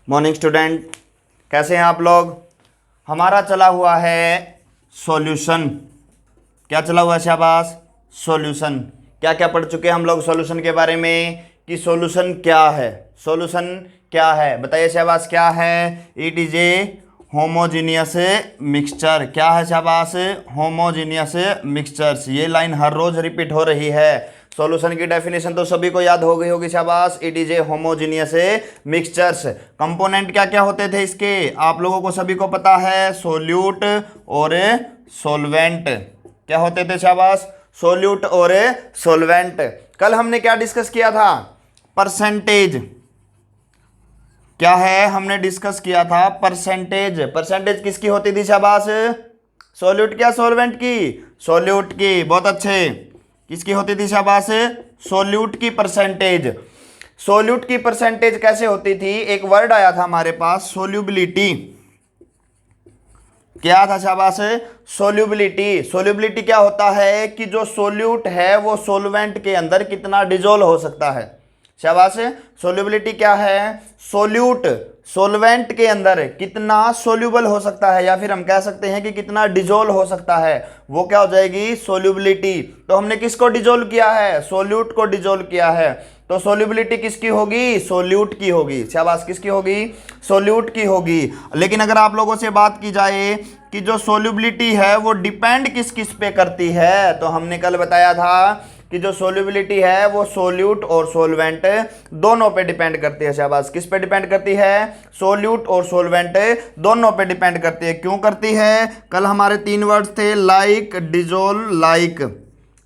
Morning student, कैसे हैं आप लोग। हमारा चला हुआ है सॉल्यूशन। क्या चला हुआ है शाबाश? सॉल्यूशन। क्या क्या पढ़ चुके हैं हम लोग सॉल्यूशन के बारे में कि सॉल्यूशन क्या है। सॉल्यूशन क्या है बताइए शाबाश। क्या है? It is a homogeneous mixture. क्या है शाबाश? Homogeneous mixtures. ये लाइन हर रोज रिपीट हो रही है। सॉल्यूशन की डेफिनेशन तो सभी को याद हो गई होगी शाबाश। It is a homogeneous mixtures. Component क्या क्या होते थे इसके आप लोगों को सभी को पता है। सोल्यूट और सोलवेंट। क्या होते थे शाबाश? सोल्यूट और सोलवेंट। कल हमने क्या डिस्कस किया था? परसेंटेज। क्या है? हमने डिस्कस किया था परसेंटेज। परसेंटेज किसकी होती थी शाबाश? सोल्यूट क्या सोलवेंट की? सोल्यूट की। बहुत अच्छे। किसकी होती थी शाबाश? सोल्यूट की परसेंटेज। सोल्यूट की परसेंटेज कैसे होती थी? एक वर्ड आया था हमारे पास, सोल्यूबिलिटी। क्या था शाबाश? सोल्यूबिलिटी। सोल्यूबिलिटी क्या होता है कि जो सोल्यूट है वो सोलवेंट के अंदर कितना डिजोल्व हो सकता है। शाबाश। सोल्यूबिलिटी क्या है? सोल्यूट सोलवेंट के अंदर कितना सोल्यूबल हो सकता है, या फिर हम कह सकते हैं कि कितना डिजोल्व हो सकता है, वो क्या हो जाएगी? सोल्यूबिलिटी। तो हमने किसको डिजोल्व किया है? सोल्यूट को डिजोल्व किया है। तो सोल्यूबिलिटी किसकी होगी? सोल्यूट की होगी। शाबाश। किसकी होगी? सोल्यूट की होगी। लेकिन अगर आप लोगों से बात की जाए कि जो सोल्यूबिलिटी है वो डिपेंड किस किस पे करती है, तो हमने कल बताया था कि जो सोल्यूबिलिटी है वो सोल्यूट और सोलवेंट दोनों पे डिपेंड करती है। शाबाश। किस पे डिपेंड करती है? सोल्यूट और सोलवेंट दोनों पे डिपेंड करती है। क्यों करती है? कल हमारे 3 वर्ड्स थे, लाइक, डिजोल्व, लाइक।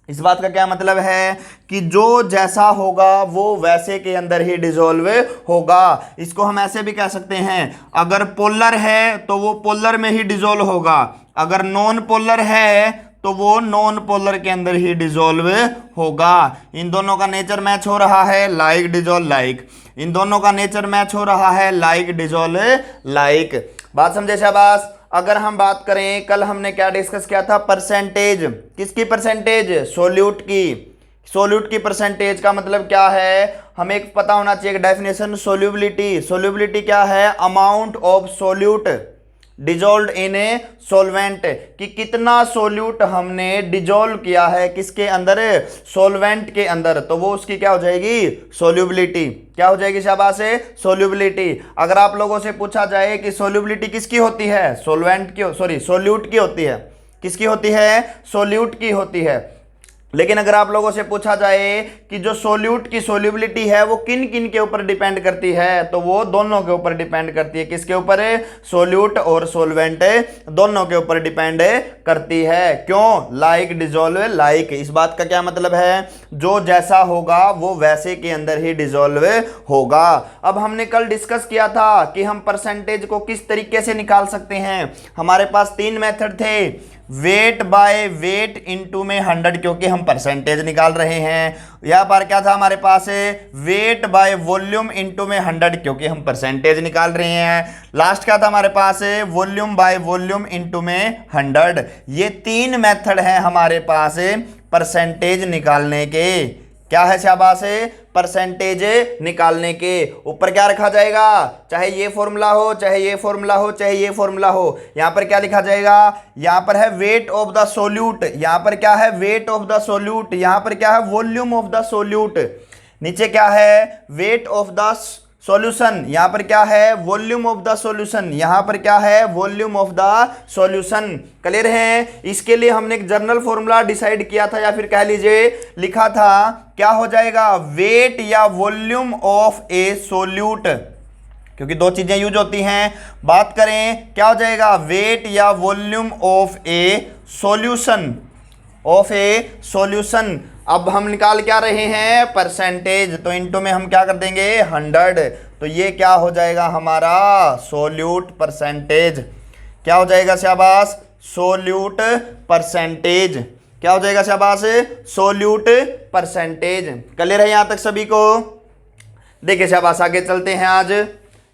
इस बात का क्या मतलब है कि जो जैसा होगा वो वैसे के अंदर ही डिजोल्व होगा। इसको हम ऐसे भी कह सकते हैं, अगर पोलर है तो वो पोलर में ही डिजोल्व होगा, अगर नॉन पोलर है तो वो नॉन पोलर के अंदर ही डिजोल्व होगा। इन दोनों का नेचर मैच हो रहा है, लाइक डिजोल्व लाइक। इन दोनों का नेचर मैच हो रहा है, लाइक डिजोल्व लाइक। बात समझे शाबाश। अगर हम बात करें, कल हमने क्या डिस्कस किया था? परसेंटेज। किसकी परसेंटेज? सोल्यूट की। सोल्यूट की परसेंटेज का मतलब क्या है? हमें एक पता होना चाहिए डेफिनेशन। सोल्यूबिलिटी। सोल्यूबिलिटी क्या है? Amount of solute dissolve in A solvent. कि कितना सोल्यूट हमने डिजोल्व किया है किसके अंदर? सोलवेंट के अंदर। तो वो उसकी क्या हो जाएगी? सोल्यूबिलिटी। क्या हो जाएगी शाबाश? सोल्यूबिलिटी। अगर आप लोगों से पूछा जाए कि सोल्यूबिलिटी किसकी होती है? सोलवेंट की, सॉरी सोल्यूट की होती है। किसकी होती है? सोल्यूट की होती है। लेकिन अगर आप लोगों से पूछा जाए कि जो सोल्यूट की सोल्यूबिलिटी है वो किन किन के ऊपर डिपेंड करती है, तो वो दोनों के ऊपर डिपेंड करती है। किसके ऊपर? सोल्यूट और सोलवेंट दोनों के ऊपर डिपेंड करती है। क्यों? Like dissolve like. इस बात का क्या मतलब है? जो जैसा होगा वो वैसे के अंदर ही डिजोल्व होगा। अब हमने कल डिस्कस किया था कि हम परसेंटेज को किस तरीके से निकाल सकते हैं। हमारे पास 3 मेथड थे, वेट बाय वेट इनटू में 100, क्योंकि हम परसेंटेज निकाल रहे हैं। यहाँ पर क्या था हमारे पास? वेट बाय वॉल्यूम इनटू में 100, क्योंकि हम परसेंटेज निकाल रहे हैं। लास्ट क्या था हमारे पास? वॉल्यूम बाय वॉल्यूम इनटू में 100। ये 3 मेथड हैं हमारे पास परसेंटेज निकालने के। क्या है शाबाश? परसेंटेज निकालने के। ऊपर क्या रखा जाएगा? चाहे ये फॉर्मूला हो, चाहे ये फॉर्मूला हो, चाहे ये फॉर्मूला हो, यहां पर क्या लिखा जाएगा? यहां पर है वेट ऑफ द सोल्यूट। यहां पर क्या है? Weight of the solute. यहां पर क्या है? Volume of the solute. नीचे क्या है? Weight of the solution. यहां पर क्या है? Volume of the solution. यहां पर क्या है? Volume of the solution. Clear है? इसके लिए हमने एक जनरल फॉर्मूला डिसाइड किया था, या फिर कह लीजिए लिखा था। क्या हो जाएगा? वेट या वॉल्यूम ऑफ ए सोल्यूट, क्योंकि 2 चीजें यूज होती हैं। बात करें क्या हो जाएगा? वेट या volume of a solution. Of a solution. अब हम निकाल क्या रहे हैं? परसेंटेज। तो इनटू में हम क्या कर देंगे? 100। तो ये क्या हो जाएगा हमारा? Solute percentage. क्या हो जाएगा शाबाश? Solute percentage. क्या हो जाएगा शाबाश? Solute percentage. क्लियर है यहां तक सभी को? देखिए शाबाश, आगे चलते हैं। आज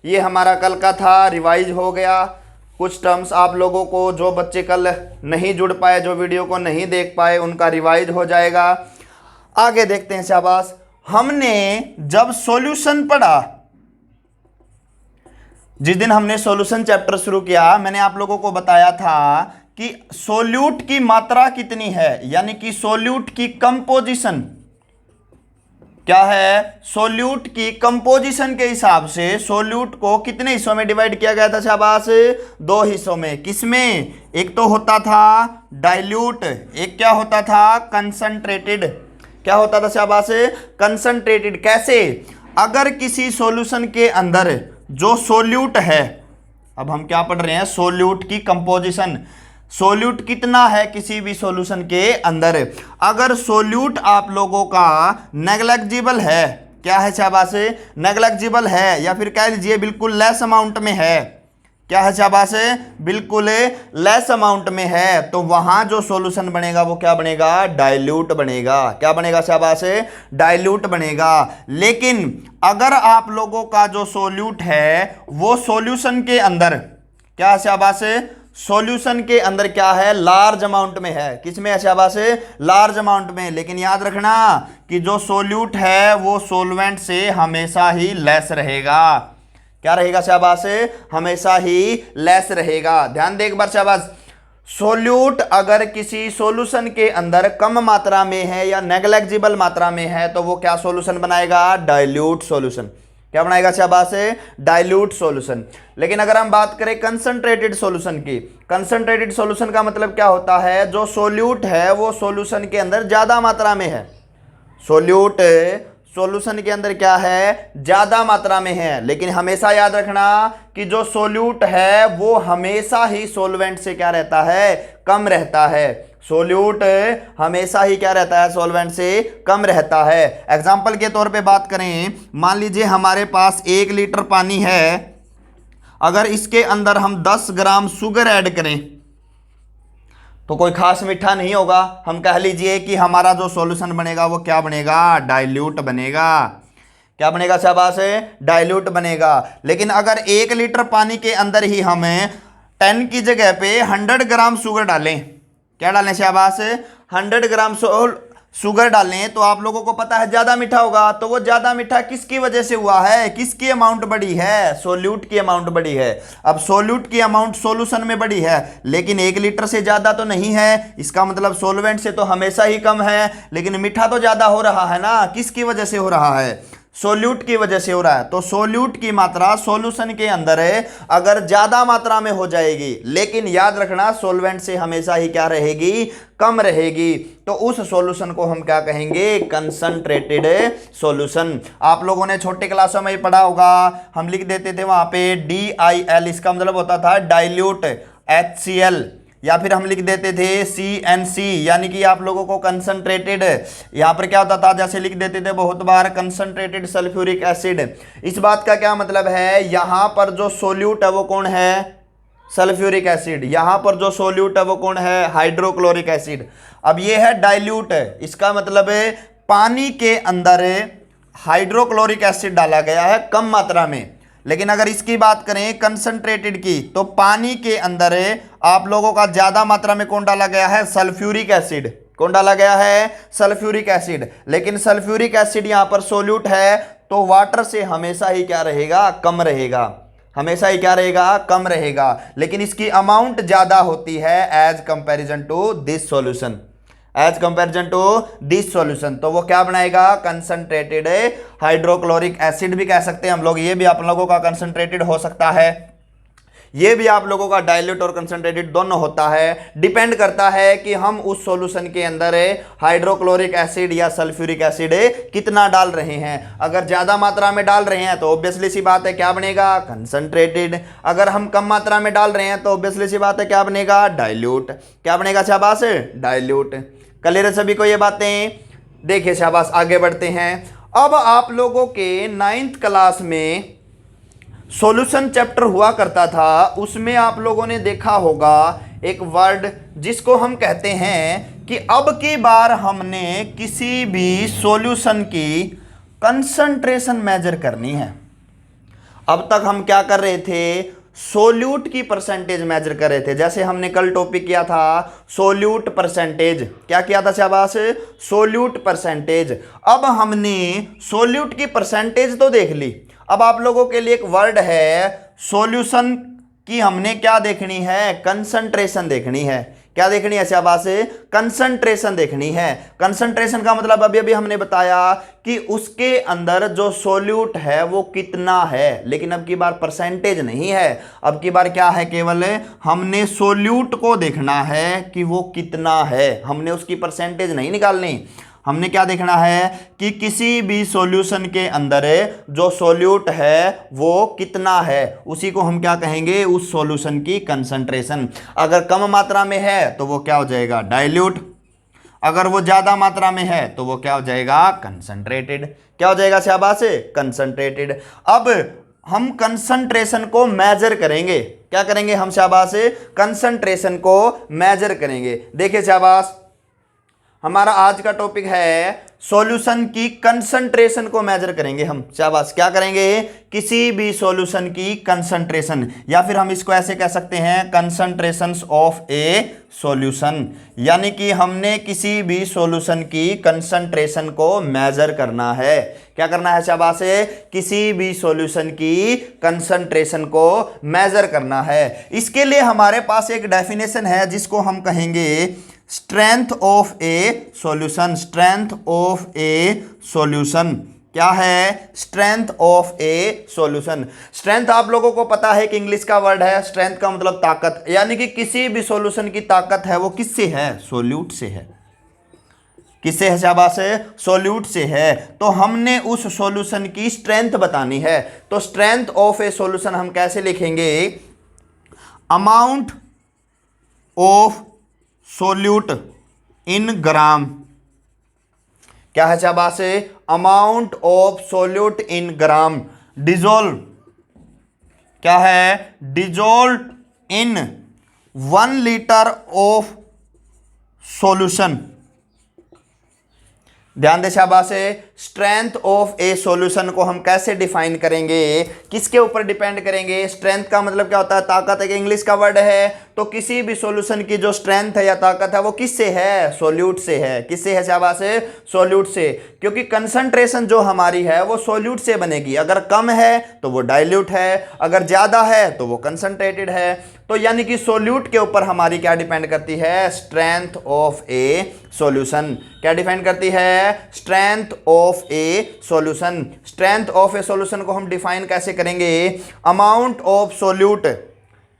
ये हमारा कल का था, रिवाइज हो गया। कुछ टर्म्स आप लोगों को, जो बच्चे कल नहीं जुड़ पाए, जो वीडियो को नहीं देख पाए, उनका रिवाइज हो जाएगा। आगे देखते हैं शाबाश। हमने जब सॉल्यूशन पढ़ा जिस दिन हमने सॉल्यूशन चैप्टर शुरू किया मैंने आप लोगों को बताया था कि सोल्यूट की मात्रा कितनी है, यानी कि सोल्यूट की कंपोजिशन क्या है, सोल्यूट की कंपोजिशन के हिसाब से सोल्यूट को कितने हिस्सों में डिवाइड किया गया था शाबाश, 2 हिस्सों में। किसमें, एक तो होता था डाइल्यूट, एक क्या होता था कंसंट्रेटेड। क्या होता था शाबाश, कंसंट्रेटेड। कैसे, अगर किसी सॉल्यूशन के अंदर जो सोल्यूट है, अब हम क्या पढ़ रहे हैं, सोल्यूट की कंपोजिशन, सोल्यूट कितना है किसी भी सॉल्यूशन के अंदर। अगर सोल्यूट आप लोगों का नेग्लेक्जिबल है, क्या है शाबाश, नेग्लेक्जिबल है, या फिर कह लीजिए बिल्कुल लेस अमाउंट में है, क्या है शाबाश, बिल्कुल लेस अमाउंट में है, तो वहां जो सॉल्यूशन बनेगा वो क्या बनेगा, डाइल्यूट बनेगा। क्या बनेगा शाबाश, डाइल्यूट बनेगा। लेकिन अगर आप लोगों का जो सोल्यूट है वो सॉल्यूशन के अंदर क्या है शाबाश, सॉल्यूशन के अंदर क्या है, लार्ज अमाउंट में है। किसमें है शाबाश, लार्ज अमाउंट में। लेकिन याद रखना कि जो सोल्यूट है वो सोलवेंट से हमेशा ही लेस रहेगा। क्या रहेगा शाबाश, हमेशा ही लेस रहेगा। ध्यान दे एक बार शाबाश, सोल्यूट अगर किसी सॉल्यूशन के अंदर कम मात्रा में है या नेग्लेक्जिबल मात्रा में है तो वो क्या सॉल्यूशन बनाएगा, डाइल्यूट सॉल्यूशन। क्या बनाएगा शाबाश, डाइल्यूट सॉल्यूशन। लेकिन अगर हम बात करें कंसंट्रेटेड सॉल्यूशन की, कंसंट्रेटेड सॉल्यूशन का मतलब क्या होता है, जो सोल्यूट है वो सॉल्यूशन के अंदर ज्यादा मात्रा में है, सोल्यूट सॉल्यूशन के अंदर क्या है, ज्यादा मात्रा में है। लेकिन हमेशा याद रखना कि जो सोल्यूट है वो हमेशा ही सॉल्वेंट से क्या रहता है, कम रहता है। सोल्यूट हमेशा ही क्या रहता है, सॉल्वेंट से कम रहता है। एग्जाम्पल के तौर पे बात करें, मान लीजिए हमारे पास 1 लीटर पानी है, अगर इसके अंदर हम 10 ग्राम शुगर ऐड करें तो कोई खास मीठा नहीं होगा। हम कह लीजिए कि हमारा जो सॉल्यूशन बनेगा वो क्या बनेगा, डाइल्यूट बनेगा। क्या बनेगा शाबाश, डाइल्यूट बनेगा। लेकिन अगर 1 लीटर पानी के अंदर ही हमें 10 की जगह पे 100 ग्राम शुगर डालें, क्या डालें शाबाश, 100 ग्राम शुगर डालें, तो आप लोगों को पता है ज्यादा मीठा होगा। तो वो ज्यादा मीठा किसकी वजह से हुआ है, किसकी अमाउंट बड़ी है, सोल्यूट की अमाउंट बड़ी है। अब सोल्यूट की अमाउंट सॉल्यूशन में बड़ी है, लेकिन 1 लीटर से ज्यादा तो नहीं है, इसका मतलब सॉल्वेंट से तो हमेशा ही कम है। लेकिन मीठा तो ज्यादा हो रहा है ना, किसकी वजह से हो रहा है, सोल्यूट की वजह से हो रहा है। तो सोल्यूट की मात्रा सॉल्यूशन के अंदर है अगर ज्यादा मात्रा में हो जाएगी, लेकिन याद रखना सोल्वेंट से हमेशा ही क्या रहेगी, कम रहेगी, तो उस सॉल्यूशन को हम क्या कहेंगे, कंसंट्रेटेड सॉल्यूशन। आप लोगों ने छोटे क्लासों में पढ़ा होगा, हम लिख देते थे वहां पे DIL, इसका मतलब होता था डाइल्यूट HCl, या फिर हम लिख देते थे CNC, यानी कि आप लोगों को कंसंट्रेटेड, यहां पर क्या होता था, जैसे लिख देते थे बहुत बार कंसंट्रेटेड सल्फ्यूरिक एसिड। इस बात का क्या मतलब है, यहां पर जो सोल्यूट है वो कौन है, सल्फ्यूरिक एसिड। यहां पर जो सोल्यूट है वो कौन है, हाइड्रोक्लोरिक एसिड। अब ये है डाइल्यूट, इसका मतलब है पानी के अंदर हाइड्रोक्लोरिक एसिड डाला गया है कम मात्रा में। लेकिन अगर इसकी बात करें कंसंट्रेटेड की, तो पानी के अंदर आप लोगों का ज्यादा मात्रा में कौन डाला गया है, सल्फ्यूरिक एसिड। कौन डाला गया है, सल्फ्यूरिक एसिड। लेकिन सल्फ्यूरिक एसिड यहां पर सोल्यूट है, तो वाटर से हमेशा ही क्या रहेगा, कम रहेगा, हमेशा ही क्या रहेगा, कम रहेगा। लेकिन इसकी अमाउंट ज्यादा होती है as comparison to this solution, as comparison to this solution. तो वो क्या बनाएगा, कंसंट्रेटेड हाइड्रोक्लोरिक एसिड भी कह सकते हैं हम लोग। ये भी आप लोगों का कंसंट्रेटेड हो सकता है, ये भी आप लोगों का डाइल्यूट और कंसंट्रेटेड दोनों होता है। डिपेंड करता है कि हम उस सॉल्यूशन के अंदर हाइड्रोक्लोरिक एसिड या सल्फ्यूरिक एसिड कितना डाल रहे हैं। अगर ज्यादा मात्रा में डाल रहे हैं तो ऑब्वियसली सी बात है क्या बनेगा, कंसंट्रेटेड। अगर हम कम मात्रा में डाल रहे हैं तो ऑब्वियसली सी बात है क्या बनेगा, डाइल्यूट। क्या बनेगा शाबाश, डाइल्यूट। क्लियर है सभी को ये बातें। देखिए शाबाश, आगे बढ़ते हैं। अब आप लोगों के 9th क्लास में सॉल्यूशन चैप्टर हुआ करता था, उसमें आप लोगों ने देखा होगा एक वर्ड जिसको हम कहते हैं कि अब की बार हमने किसी भी सॉल्यूशन की कंसंट्रेशन मेजर करनी है। अब तक हम क्या कर रहे थे, सोल्यूट की परसेंटेज मेजर कर रहे थे। जैसे हमने कल टॉपिक किया था सोल्यूट परसेंटेज, क्या किया था शाबाश, सोल्यूट परसेंटेज। अब हमने सोल्यूट की परसेंटेज तो देख ली, अब आप लोगों के लिए एक वर्ड है सॉल्यूशन की हमने क्या देखनी है, कंसंट्रेशन देखनी है। क्या देखनी है शाबाश, कंसंट्रेशन देखनी है। कंसंट्रेशन का मतलब अभी अभी हमने बताया कि उसके अंदर जो सोल्यूट है वो कितना है, लेकिन अब की बार परसेंटेज नहीं है, अब की बार क्या है, केवल हमने सोल्यूट को देखना है कि वो कितना है, हमने उसकी परसेंटेज नहीं निकालनी। हमने क्या देखना है कि किसी भी सॉल्यूशन के अंदर जो सोल्यूट है वो कितना है, उसी को हम क्या कहेंगे, उस सॉल्यूशन की कंसंट्रेशन। अगर कम मात्रा में है तो वो क्या हो जाएगा, डाइल्यूट। अगर वो ज्यादा मात्रा में है तो वो क्या हो जाएगा, कंसंट्रेटेड। क्या हो जाएगा शाबाश, कंसंट्रेटेड। अब हम कंसंट्रेशन को मेजर करेंगे। क्या करेंगे हम शाबाश, कंसंट्रेशन को मेजर करेंगे। देखिए शाबाश, हमारा आज का टॉपिक है सॉल्यूशन की कंसंट्रेशन को मेजर करेंगे हम। शाबाश, क्या करेंगे, किसी भी सॉल्यूशन की कंसंट्रेशन, या फिर हम इसको ऐसे कह सकते हैं कंसंट्रेशंस ऑफ ए सॉल्यूशन। यानी कि हमने किसी भी सॉल्यूशन की कंसंट्रेशन को मेजर करना है। क्या करना है शाबाश, किसी भी सॉल्यूशन की कंसंट्रेशन को मेजर करना है। इसके लिए हमारे पास एक डेफिनेशन है जिसको हम कहेंगे strength of a solution. Strength of a solution क्या है, strength of a solution. Strength आप लोगों को पता है कि इंग्लिश का वर्ड है, स्ट्रेंथ का मतलब ताकत, यानी कि किसी भी सॉल्यूशन की ताकत है वो किससे है, सोल्यूट से है। किससे है शाबाश, सोल्यूट से है। तो हमने उस सॉल्यूशन की स्ट्रेंथ बतानी है। तो स्ट्रेंथ ऑफ ए सॉल्यूशन हम कैसे लिखेंगे, अमाउंट ऑफ सोल्यूट इन ग्राम। क्या है शाबाश, amount of solute in gram dissolve. क्या है, dissolve in 1 litre of solution. ध्यान दे शाबाश, स्ट्रेंथ ऑफ ए सॉल्यूशन को हम कैसे डिफाइन करेंगे, किसके ऊपर डिपेंड करेंगे। स्ट्रेंथ का मतलब क्या होता है, ताकत, एक इंग्लिश का वर्ड है। तो किसी भी सॉल्यूशन की जो स्ट्रेंथ है या ताकत है वो किससे है, सोल्यूट से है। किससे है शाबाश, सोल्यूट से, क्योंकि कंसंट्रेशन जो हमारी है वो सोल्यूट से बनेगी। अगर कम है तो वो डाइल्यूट है, अगर ज्यादा है तो वो कंसंट्रेटेड है। तो यानी कि सोल्यूट के ऊपर हमारी क्या डिपेंड करती है, स्ट्रेंथ ऑफ ए सॉल्यूशन। क्या डिफाइन करती है, strength of a solution. Strength of a solution को हम डिफाइन कैसे करेंगे, अमाउंट ऑफ सोल्यूट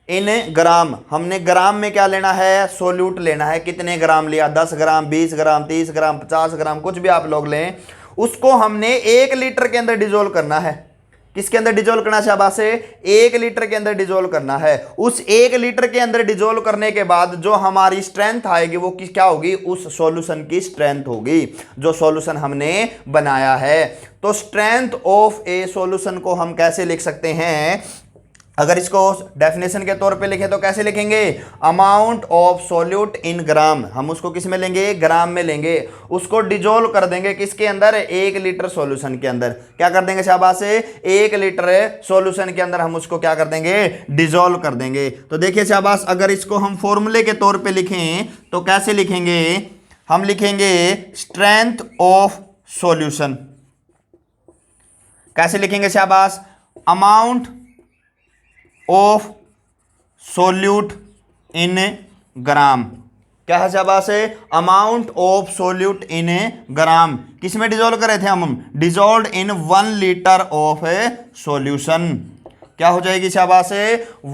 इन ग्राम। हमने ग्राम में क्या लेना है, सोल्यूट लेना है। कितने ग्राम लिया, 10 ग्राम, 20 ग्राम, 30 ग्राम, 50 ग्राम, कुछ भी आप लोग लें, उसको हमने 1 लीटर के अंदर डिजोल्व करना है। किसके अंदर डिजोल्व करना है शाबाश, 1 लीटर के अंदर डिजोल्व करना है। उस 1 लीटर के अंदर डिजोल्व करने के बाद जो हमारी स्ट्रेंथ आएगी वो क्या होगी, उस सॉल्यूशन की स्ट्रेंथ होगी जो सॉल्यूशन हमने बनाया है। तो स्ट्रेंथ ऑफ ए सॉल्यूशन को हम कैसे लिख सकते हैं, अगर इसको डेफिनेशन के तौर पे लिखे तो कैसे लिखेंगे, अमाउंट ऑफ सोल्यूट इन ग्राम। हम उसको किस में लेंगे, ग्राम में लेंगे। उसको डिजोल्व कर देंगे किसके अंदर, 1 लीटर सॉल्यूशन के अंदर। क्या कर देंगे शाबाश, 1 लीटर सॉल्यूशन के अंदर हम उसको क्या कर देंगे, डिजोल्व कर देंगे। तो देखिए शाबाश, अगर इसको हम फॉर्मूले के तौर पे लिखें तो कैसे लिखेंगे, हम लिखेंगे स्ट्रेंथ ऑफ सॉल्यूशन। कैसे लिखेंगे शाबाश, अमाउंट ऑफ सोल्यूट इन ग्राम। क्या है शाबाश, अमाउंट ऑफ सोल्यूट इन ग्राम। किस में डिजोल्व करे थे हम, dissolve in 1 litre of solution. क्या हो जाएगी शाबाश,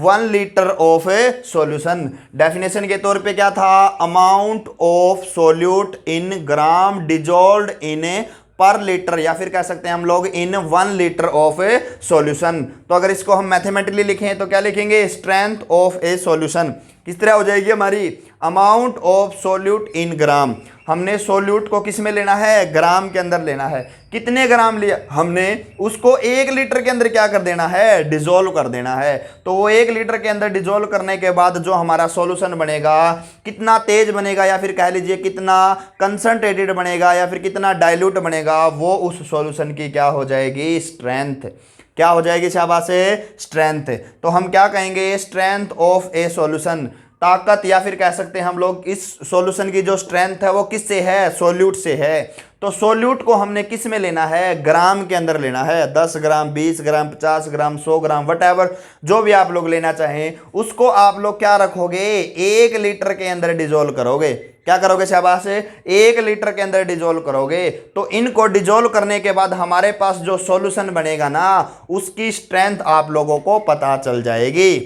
1 लीटर ऑफ सॉल्यूशन। डेफिनेशन के तौर पे क्या था, amount of solute in gram dissolve इन पर लीटर, या फिर कह सकते हैं हम लोग इन 1 लीटर ऑफ ए सॉल्यूशन। तो अगर इसको हम मैथमेटिकली लिखें तो क्या लिखेंगे, स्ट्रेंथ ऑफ ए सॉल्यूशन किस तरह हो जाएगी हमारी, अमाउंट ऑफ सोल्यूट इन ग्राम। हमने सोल्यूट को किस में लेना है, ग्राम के अंदर लेना है। कितने ग्राम लिया हमने, उसको 1 लीटर के अंदर क्या कर देना है, डिजोल्व कर देना है। तो वो 1 लीटर के अंदर डिजोल्व करने के बाद जो हमारा सॉल्यूशन बनेगा, कितना तेज बनेगा, या फिर कह लीजिए कितना कंसंट्रेटेड बनेगा, या फिर कितना डाइल्यूट बनेगा, वो उस सॉल्यूशन की क्या हो जाएगी, स्ट्रेंथ। क्या हो जाएगी शाबाश, स्ट्रेंथ। तो हम क्या कहेंगे, स्ट्रेंथ ऑफ ए सॉल्यूशन ताकत या फिर कह सकते हैं हम लोग इस सॉल्यूशन की जो स्ट्रेंथ है वो किससे है, सोल्यूट से है। तो सोल्यूट को हमने किस में लेना है, ग्राम के अंदर लेना है। 10 ग्राम, 20 ग्राम, 50 ग्राम, 100 ग्राम, वट जो भी आप लोग लेना चाहें उसको आप लोग क्या रखोगे, 1 लीटर के अंदर डिजोल्व करोगे। क्या करोगे शाबाश, 1 लीटर के अंदर डिजोल्व करोगे। तो इनको डिजोल्व करने के बाद हमारे पास जो सॉल्यूशन बनेगा ना उसकी स्ट्रेंथ आप लोगों को पता चल जाएगी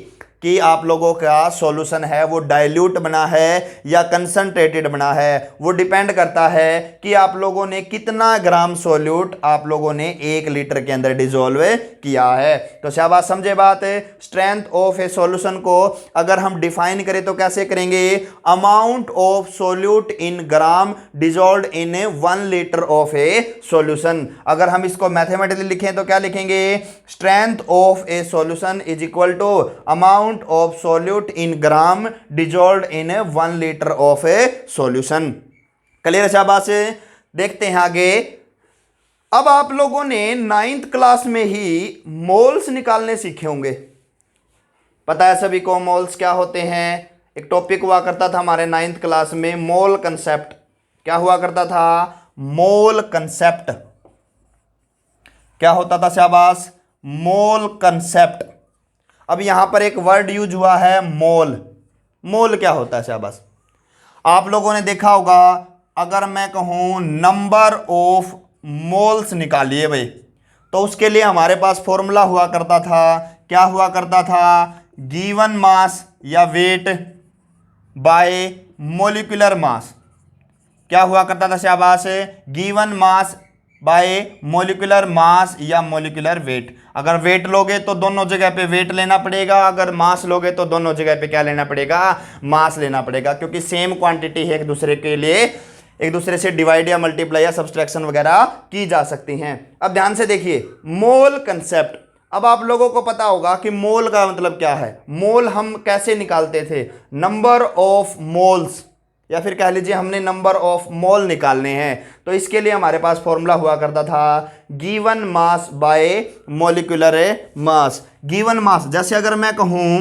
कि आप लोगों का सॉल्यूशन है वो डाइल्यूट बना है या कंसंट्रेटेड बना है। वो डिपेंड करता है कि आप लोगों ने कितना ग्राम सॉल्यूट आप लोगों ने 1 लीटर के अंदर डिजोल्व किया है। तो शाबाश, समझे बात। स्ट्रेंथ ऑफ ए सॉल्यूशन को अगर हम डिफाइन करें तो कैसे करेंगे, amount of solute in gram dissolve in 1 litre of a solution. अगर हम इसको मैथमेटिकली लिखें तो क्या लिखेंगे, strength of a solution is equal to amount of solute in gram dissolved in 1 liter of a solution। Clear है शाबाश। देखते हैं आगे। अब आप लोगों ने 9th क्लास में ही मोल्स निकालने सीखे होंगे। पता है सभी को मोल्स क्या होते हैं। एक टॉपिक हुआ करता था हमारे 9th क्लास में, मोल कंसेप्ट। क्या हुआ करता था, मोल कंसेप्ट। क्या होता था शाबाश, मोल कंसेप्ट। अब यहां पर एक वर्ड यूज हुआ है, मोल। मोल क्या होता है शाबाश, आप लोगों ने देखा होगा। अगर मैं कहूं नंबर ऑफ मोल्स निकालिए भाई, तो उसके लिए हमारे पास फॉर्मूला हुआ करता था। क्या हुआ करता था, गिवन मास या वेट बाय मोलिकुलर मास। क्या हुआ करता था शाबाश, given mass by molecular mass या मोलिकुलर वेट। अगर वेट लोगे तो दोनों जगह पे वेट लेना पड़ेगा, अगर मास लोगे तो दोनों जगह पे क्या लेना पड़ेगा, मास लेना पड़ेगा, क्योंकि सेम क्वांटिटी है, एक दूसरे के लिए एक दूसरे से डिवाइड या मल्टीप्लाई या सब्सट्रैक्शन वगैरह की जा सकती हैं। अब ध्यान से देखिए मोल कंसेप्ट। अब आप लोगों को पता होगा कि मोल का मतलब क्या है। मोल हम कैसे निकालते थे, नंबर ऑफ मोल्स, या फिर कह लीजिए हमने नंबर ऑफ मोल निकालने हैं। तो इसके लिए हमारे पास फॉर्मूला हुआ करता था given mass by molecular mass. Given mass, जैसे अगर मैं कहूं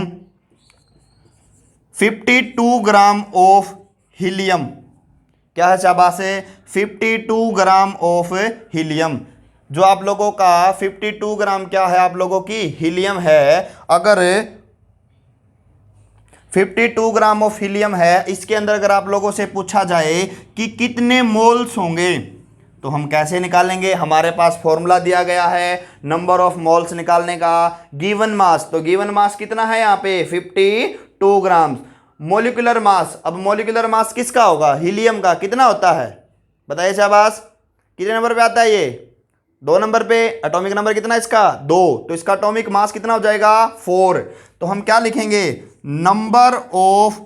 52 ग्राम ऑफ हीलियम, क्या है शाबाश, 52 ग्राम ऑफ हीलियम। जो आप लोगों का 52 ग्राम क्या है, आप लोगों की हीलियम है। अगर 52 ग्राम ऑफ हीलियम है, इसके अंदर अगर आप लोगों से पूछा जाए कि कितने मोल्स होंगे, तो हम कैसे निकालेंगे। हमारे पास फॉर्मूला दिया गया है नंबर ऑफ मोल्स निकालने का, गिवन मास। तो गिवन मास कितना है यहाँ पे, 52 ग्राम। मोलिकुलर मास, अब मोलिकुलर मास किसका होगा, हीलियम का। कितना होता है बताइए शाबाश, कितने नंबर पे आता है ये, 2 नंबर पे। एटॉमिक नंबर कितना इसका, 2। तो इसका एटॉमिक मास कितना हो जाएगा, 4। तो हम क्या लिखेंगे, number of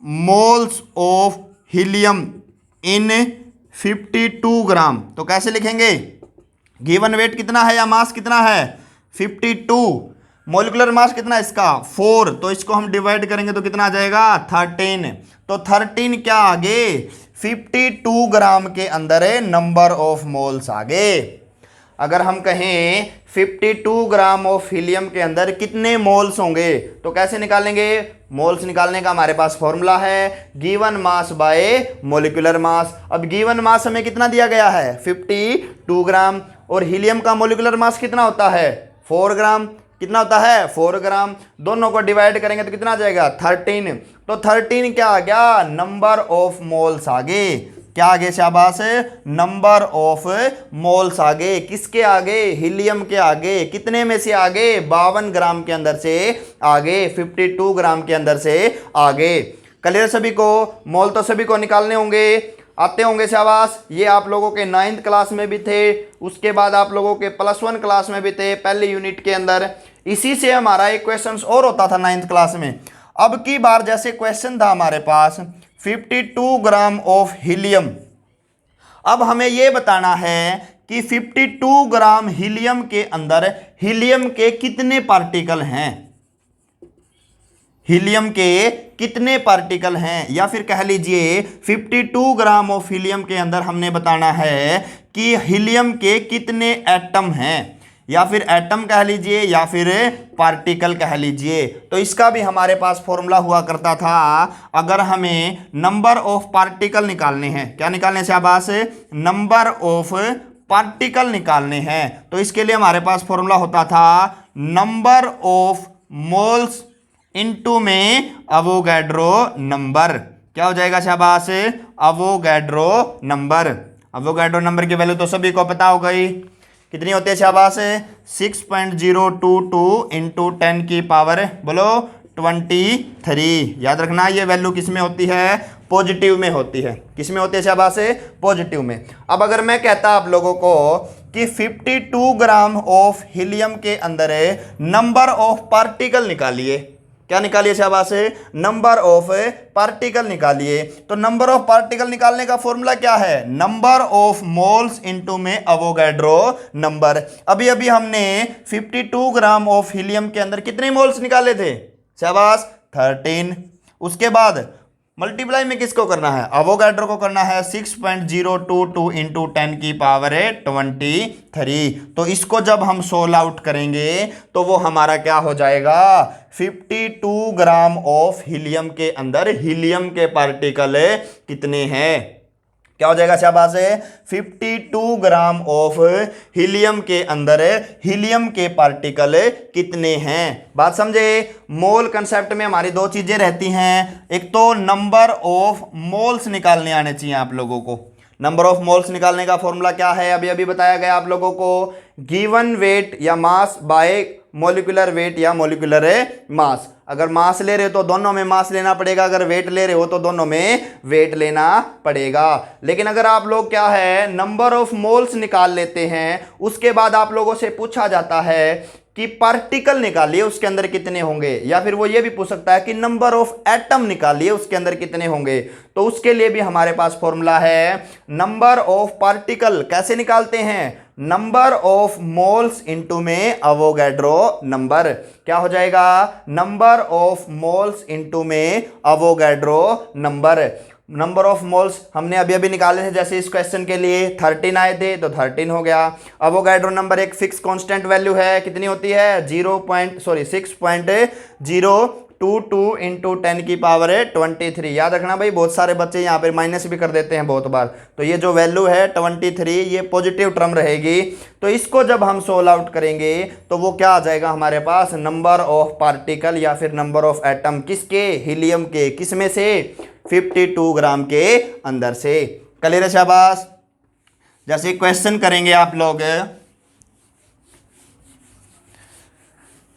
moles of helium in 52 gram. तो कैसे लिखेंगे, गिवन वेट कितना है या मास कितना है, 52। मोलिकुलर मास कितना है इसका, 4। तो इसको हम डिवाइड करेंगे तो कितना आ जाएगा, 13। तो 13 क्या आगे, 52 ग्राम के अंदर है नंबर ऑफ मोल्स आगे। अगर हम कहें 52 ग्राम ऑफ हीलियम के अंदर कितने मोल्स होंगे, तो कैसे निकालेंगे। मोल्स निकालने का हमारे पास फॉर्मूला है given mass by molecular mass. अब गिवन मास हमें कितना दिया गया है, 52 ग्राम, और हीलियम का मोलिकुलर मास कितना होता है, 4 ग्राम। कितना होता है, 4 ग्राम। दोनों को डिवाइड करेंगे तो कितना आ जाएगा, 13। तो 13 क्या आ गया, नंबर ऑफ मोल्स आगे। क्या आगे शाबाश, नंबर ऑफ मोल्स आगे। किसके आगे, हीलियम के आगे। कितने में से आगे, 52 ग्राम के अंदर से आगे, 52 ग्राम के अंदर से आगे। क्लियर सभी को, मोल तो सभी को निकालने होंगे, आते होंगे शाबाश। ये आप लोगों के 9th क्लास में भी थे, उसके बाद आप लोगों के +1 क्लास में भी थे, पहले यूनिट के अंदर। इसी से हमारा एक क्वेश्चन और होता था 9th क्लास में। अब की बार जैसे क्वेश्चन था हमारे पास 52 ग्राम ऑफ हीलियम। अब हमें यह बताना है कि 52 ग्राम हीलियम के अंदर हीलियम के कितने पार्टिकल हैं, हीलियम के कितने पार्टिकल हैं, या फिर कह लीजिए 52 ग्राम ऑफ हीलियम के अंदर हमने बताना है कि हीलियम के कितने एटम हैं। या फिर एटम कह लीजिए या फिर पार्टिकल कह लीजिए। तो इसका भी हमारे पास फॉर्मूला हुआ करता था, अगर हमें नंबर ऑफ पार्टिकल निकालने हैं, क्या निकालने से शाबाश, नंबर ऑफ पार्टिकल निकालने हैं, तो इसके लिए हमारे पास फॉर्मूला होता था नंबर ऑफ मोल्स इनटू में अवोगाड्रो नंबर। क्या हो जाएगा शाबाश, अवोगाड्रो नंबर। अवोगाड्रो नंबर की वैल्यू तो सभी को पता हो गई, कितनी होती है शाबाश, 6.022 इंटू 10 की पावर बोलो 23। याद रखना ये वैल्यू किस में होती है, पॉजिटिव में होती है। किस में होती है शाबाश, पॉजिटिव में। अब अगर मैं कहता आप लोगों को कि 52 ग्राम ऑफ हीलियम के अंदर नंबर ऑफ पार्टिकल निकालिए, क्या निकालिए शाबाश, नंबर ऑफ पार्टिकल निकालिए, तो नंबर ऑफ पार्टिकल निकालने का फॉर्मूला क्या है, नंबर ऑफ मोल्स इनटू में अवोगाड्रो नंबर। अभी अभी हमने 52 ग्राम ऑफ हीलियम के अंदर कितने मोल्स निकाले थे शाबाश, 13। उसके बाद मल्टीप्लाई में किसको करना है, अवोगाड्रो को करना है 6.022 इंटू 10 की पावर 23। तो इसको जब हम सोल्व आउट करेंगे तो वो हमारा क्या हो जाएगा, 52 ग्राम ऑफ हीलियम के अंदर हीलियम के पार्टिकल कितने हैं, क्या हो जाएगा शाबाश, 52 ग्राम ऑफ हीलियम के अंदर हीलियम के पार्टिकल कितने हैं। बात समझे, मोल कंसेप्ट में हमारी दो चीजें रहती हैं, एक तो नंबर ऑफ मोल्स निकालने आने चाहिए आप लोगों को। नंबर ऑफ मोल्स निकालने का फॉर्मूला क्या है, अभी अभी बताया गया आप लोगों को, गिवन वेट या मास बाय मोलिकुलर वेट या मोलिकुलर मास। अगर मास ले रहे हो तो दोनों में मास लेना पड़ेगा, अगर वेट ले रहे हो तो दोनों में वेट लेना पड़ेगा। लेकिन अगर आप लोग क्या है नंबर ऑफ मोल्स निकाल लेते हैं, उसके बाद आप लोगों से पूछा जाता है कि पार्टिकल निकालिए उसके अंदर कितने होंगे, या फिर वो ये भी पूछ सकता है कि नंबर ऑफ एटम निकालिए उसके अंदर कितने होंगे, तो उसके लिए भी हमारे पास फॉर्मूला है नंबर ऑफ पार्टिकल। कैसे निकालते हैं, नंबर ऑफ मोल्स इनटू में अवोगाड्रो नंबर। क्या हो जाएगा, नंबर ऑफ मोल्स इनटू में Avogadro number. Number of moles हमने अभी अभी निकाले थे, जैसे इस क्वेश्चन के लिए 13 आए थे तो 13 हो गया। अवोगाड्रो नंबर एक फिक्स कांस्टेंट वैल्यू है, कितनी होती है 6.22 इंटू 10 की पावर 23। याद रखना भाई, बहुत सारे बच्चे यहाँ पे माइनस भी कर देते हैं बहुत बार, तो ये जो वैल्यू है 23 ये पॉजिटिव टर्म रहेगी। तो इसको जब हम सोल्व आउट करेंगे तो वो क्या आ जाएगा हमारे पास, नंबर ऑफ पार्टिकल या फिर नंबर ऑफ एटम, किसके, हीलियम के, किस में से, 52 ग्राम के अंदर से। क्लियर है शाबाश। जैसे क्वेश्चन करेंगे आप लोग,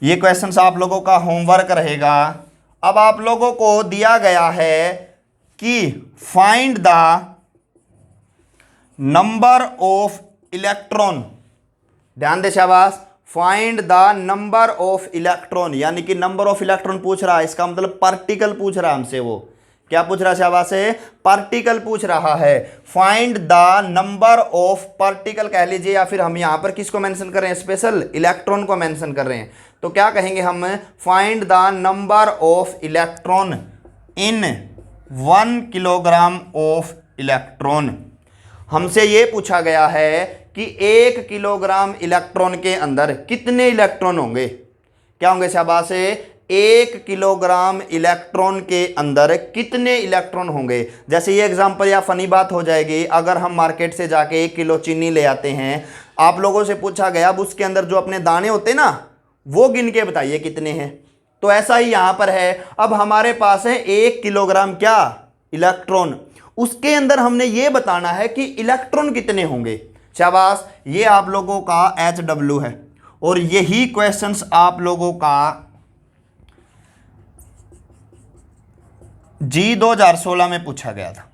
ये क्वेश्चन आप लोगों का होमवर्क रहेगा। अब आप लोगों को दिया गया है कि find the number of electron, ध्यान दे शाबाश, find the number of electron, यानी कि नंबर ऑफ इलेक्ट्रॉन पूछ रहा है, इसका मतलब पार्टिकल पूछ रहा है हमसे। वो क्या पूछ रहा है शाबाश, पार्टिकल पूछ रहा है। Find the number of particle कह लीजिए, या फिर हम यहां पर किसको मेंशन कर रहे हैं, स्पेशल इलेक्ट्रॉन को मेंशन कर रहे हैं, तो क्या कहेंगे हम, find the number of electron in 1 kilogram of electron. हमसे ये पूछा गया है कि 1 किलोग्राम इलेक्ट्रॉन के अंदर कितने इलेक्ट्रॉन होंगे, क्या होंगे शाबाश, 1 किलोग्राम इलेक्ट्रॉन के अंदर कितने इलेक्ट्रॉन होंगे। जैसे ये एग्जांपल या फनी बात हो जाएगी, अगर हम मार्केट से जाके 1 किलो चीनी ले आते हैं, आप लोगों से पूछा गया अब उसके अंदर जो अपने दाने होते हैं ना, वो गिन के बताइए कितने हैं। तो ऐसा ही यहां पर है, अब हमारे पास है 1 किलोग्राम क्या, इलेक्ट्रॉन, उसके अंदर हमने ये बताना है कि इलेक्ट्रॉन कितने होंगे। शाबाश, ये आप लोगों का HW है, और यही क्वेश्चंस आप लोगों का G 2016 में पूछा गया था।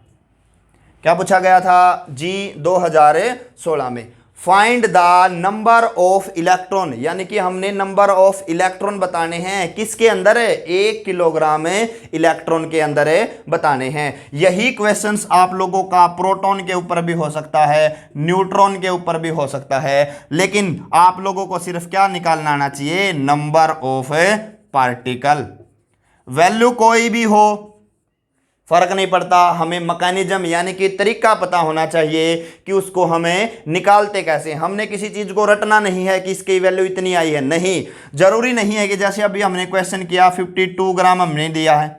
क्या पूछा गया था, G 2016 में, find the number of electron, यानी कि हमने नंबर ऑफ इलेक्ट्रॉन बताने हैं, किसके अंदर है, 1 किलोग्राम इलेक्ट्रॉन के अंदर बताने हैं। यही क्वेश्चंस आप लोगों का प्रोटॉन के ऊपर भी हो सकता है, न्यूट्रॉन के ऊपर भी हो सकता है, लेकिन आप लोगों को सिर्फ क्या निकालना आना चाहिए, नंबर ऑफ पार्टिकल। वैल्यू कोई भी हो, फर्क नहीं पड़ता, हमें मैकेनिज्म यानी कि तरीका पता होना चाहिए कि उसको हमें निकालते कैसे। हमने किसी चीज़ को रटना नहीं है कि इसकी वैल्यू इतनी आई है, नहीं, जरूरी नहीं है कि जैसे अभी हमने क्वेश्चन किया 52 ग्राम हमने दिया है,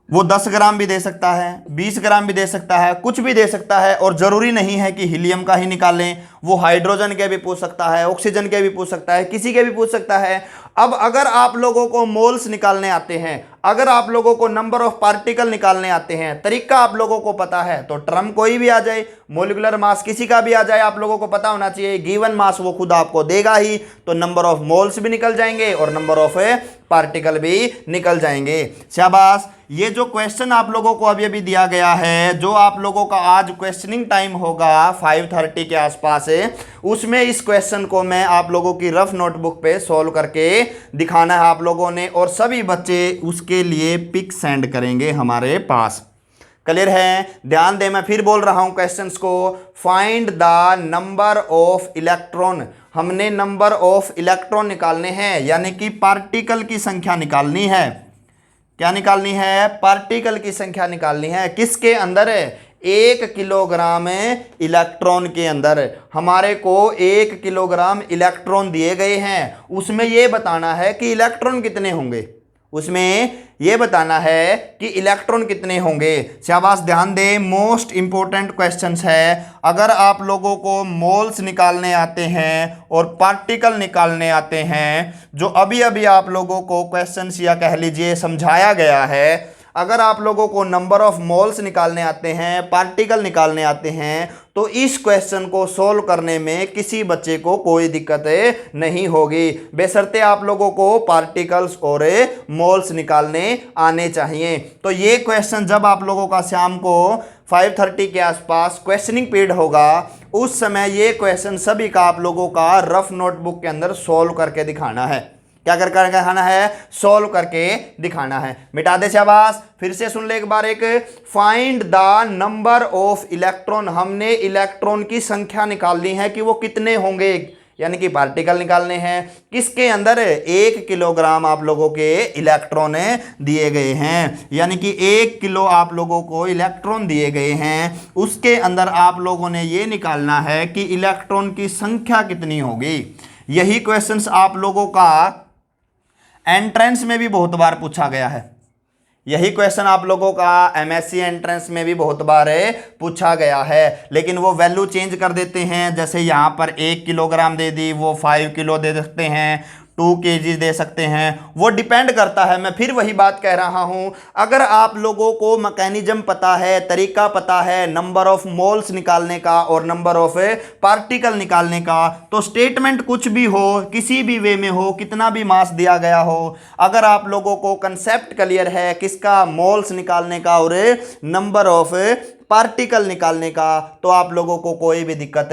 वो 10 ग्राम भी दे सकता है, 20 ग्राम भी दे सकता है, कुछ भी दे सकता है, और ज़रूरी नहीं है कि हीलियम का ही निकालें, वो हाइड्रोजन के भी पूछ सकता है, ऑक्सीजन के भी पूछ सकता है, किसी के भी पूछ सकता है। अब अगर आप लोगों को मोल्स निकालने आते हैं, अगर आप लोगों को नंबर ऑफ पार्टिकल निकालने आते हैं, तरीका आप लोगों को पता है, तो टर्म कोई भी आ जाए, मोलिकुलर मास किसी का भी आ जाए, आप लोगों को पता होना चाहिए, गिवन मास वो खुद आपको देगा ही, तो नंबर ऑफ मोल्स भी निकल जाएंगे और नंबर ऑफ पार्टिकल भी निकल जाएंगे। शाबाश। ये जो क्वेश्चन आप लोगों को अभी अभी दिया गया है, जो आप लोगों का आज क्वेश्चनिंग टाइम होगा 5:30 के आसपास, उसमें इस क्वेश्चन को मैं आप लोगों की रफ नोटबुक पे सॉल्व करके दिखाना है आप लोगों ने, और सभी बच्चे उसके लिए पिक सेंड करेंगे हमारे पास। क्लियर है? ध्यान दें, मैं फिर बोल रहा हूं क्वेश्चंस को। Find the number of electron, हमने नंबर ऑफ इलेक्ट्रॉन निकालने हैं, यानी कि पार्टिकल की संख्या निकालनी है। क्या निकालनी है? पार्टिकल की संख्या निकालनी है। किसके अंदर? 1 किलोग्राम इलेक्ट्रॉन के अंदर। हमारे को 1 किलोग्राम इलेक्ट्रॉन दिए गए हैं, उसमें यह बताना है कि इलेक्ट्रॉन कितने होंगे, उसमें यह बताना है कि इलेक्ट्रॉन कितने होंगे। शाबाश, ध्यान दें, मोस्ट इंपॉर्टेंट क्वेश्चंस है। अगर आप लोगों को मोल्स निकालने आते हैं और पार्टिकल निकालने आते हैं, जो अभी अभी आप लोगों को क्वेश्चंस या कह लीजिए समझाया गया है, अगर आप लोगों को नंबर ऑफ मोल्स निकालने आते हैं, पार्टिकल निकालने आते हैं, तो इस क्वेश्चन को सोल्व करने में किसी बच्चे को कोई दिक्कत नहीं होगी, बेशर्ते आप लोगों को पार्टिकल्स और मोल्स निकालने आने चाहिए। तो ये क्वेश्चन जब आप लोगों का शाम को 5:30 के आसपास क्वेश्चनिंग पीरियड होगा, उस समय ये क्वेश्चन सभी का आप लोगों का रफ नोटबुक के अंदर सोल्व करके दिखाना है। क्या कर दिखाना है? सोल्व करके दिखाना है। मिटा दे शाबाश। फिर से सुन ले एक बार, एक find the number of electron, हमने इलेक्ट्रॉन की संख्या निकालनी है कि वो कितने होंगे, यानी कि पार्टिकल निकालने हैं। किसके अंदर? 1 किलोग्राम आप लोगों के इलेक्ट्रॉन दिए गए हैं, यानी कि 1 किलो आप लोगों को इलेक्ट्रॉन दिए गए हैं। उसके अंदर आप लोगों ने ये निकालना है कि इलेक्ट्रॉन की संख्या कितनी होगी। यही क्वेश्चंस आप लोगों का एंट्रेंस में भी बहुत बार पूछा गया है। यही क्वेश्चन आप लोगों का एमएससी एंट्रेंस में भी बहुत बार पूछा गया है, लेकिन वो वैल्यू चेंज कर देते हैं। जैसे यहाँ पर 1 किलोग्राम दे दी, वो 5 किलो दे सकते हैं, 2 kg दे सकते हैं, वो डिपेंड करता है। मैं फिर वही बात कह रहा हूं, अगर आप लोगों को मैकेनिज्म पता है, तरीका पता है नंबर ऑफ मोल्स निकालने का और नंबर ऑफ पार्टिकल निकालने का, तो स्टेटमेंट कुछ भी हो, किसी भी वे में हो, कितना भी मास दिया गया हो, अगर आप लोगों को कंसेप्ट क्लियर है किसका, मोल्स निकालने का और नंबर ऑफ पार्टिकल निकालने का, तो आप लोगों को कोई भी दिक्कत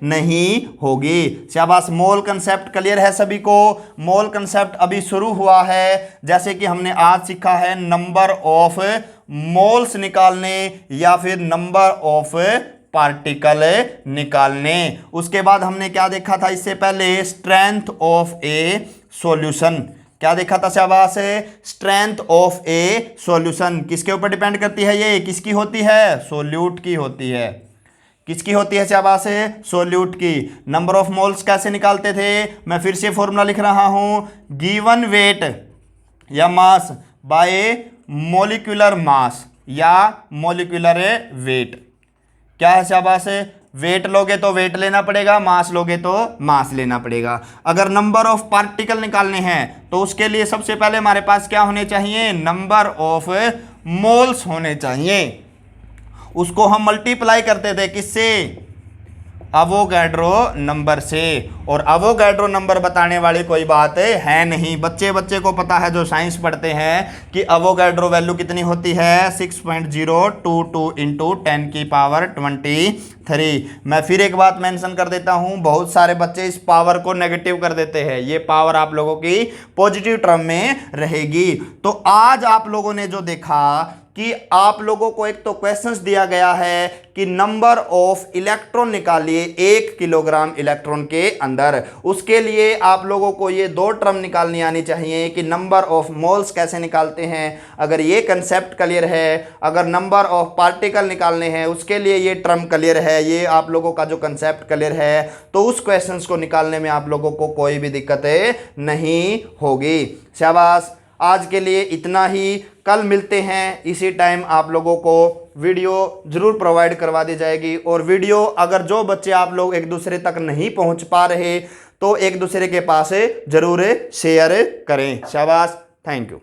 नहीं होगी। शाबाश। मोल कंसेप्ट क्लियर है सभी को? मोल कंसेप्ट अभी शुरू हुआ है, जैसे कि हमने आज सीखा है नंबर ऑफ मोल्स निकालने या फिर नंबर ऑफ पार्टिकल निकालने। उसके बाद हमने क्या देखा था इससे पहले? Strength of a solution. क्या देखा था शाबाश? स्ट्रेंथ ऑफ ए सॉल्यूशन किसके ऊपर डिपेंड करती है? ये किसकी होती है? सोल्यूट की होती है। किसकी होती है शाबाश? सोल्यूट की। नंबर ऑफ मोल्स कैसे निकालते थे? मैं फिर से फॉर्मूला लिख रहा हूं, गिवन वेट या मास बाय मोलिकुलर मास या मोलिकुलर वेट। क्या है शाबाश? वेट लोगे तो वेट लेना पड़ेगा, मास लोगे तो मास लेना पड़ेगा। अगर नंबर ऑफ पार्टिकल निकालने हैं तो उसके लिए सबसे पहले हमारे पास क्या होने चाहिए? नंबर ऑफ मोल्स होने चाहिए। उसको हम मल्टीप्लाई करते थे किससे? अवोगाड्रो नंबर से। और अवोगाड्रो नंबर बताने वाली कोई बात है नहीं, बच्चे को पता है जो साइंस पढ़ते हैं कि अवोगाड्रो वैल्यू कितनी होती है? 6.022 इंटू 10 की पावर 23। मैं फिर एक बात मेंशन कर देता हूं, बहुत सारे बच्चे इस पावर को नेगेटिव कर देते हैं, ये पावर आप लोगों की पॉजिटिव टर्म में रहेगी। तो आज आप लोगों ने जो देखा कि आप लोगों को एक तो क्वेश्चंस दिया गया है कि नंबर ऑफ इलेक्ट्रॉन निकालिए 1 किलोग्राम इलेक्ट्रॉन के अंदर। उसके लिए आप लोगों को ये दो टर्म निकालनी आनी चाहिए कि नंबर ऑफ मोल्स कैसे निकालते हैं। अगर ये कंसेप्ट क्लियर है, अगर नंबर ऑफ पार्टिकल निकालने हैं उसके लिए ये टर्म क्लियर है, ये आप लोगों का जो कंसेप्ट क्लियर है, तो उस क्वेश्चंस को निकालने में आप लोगों को कोई भी दिक्कत नहीं होगी। शाबाश, आज के लिए इतना ही। कल मिलते हैं इसी टाइम, आप लोगों को वीडियो ज़रूर प्रोवाइड करवा दी जाएगी। और वीडियो अगर जो बच्चे आप लोग एक दूसरे तक नहीं पहुंच पा रहे तो एक दूसरे के पास ज़रूर शेयर करें। शाबाश, थैंक यू।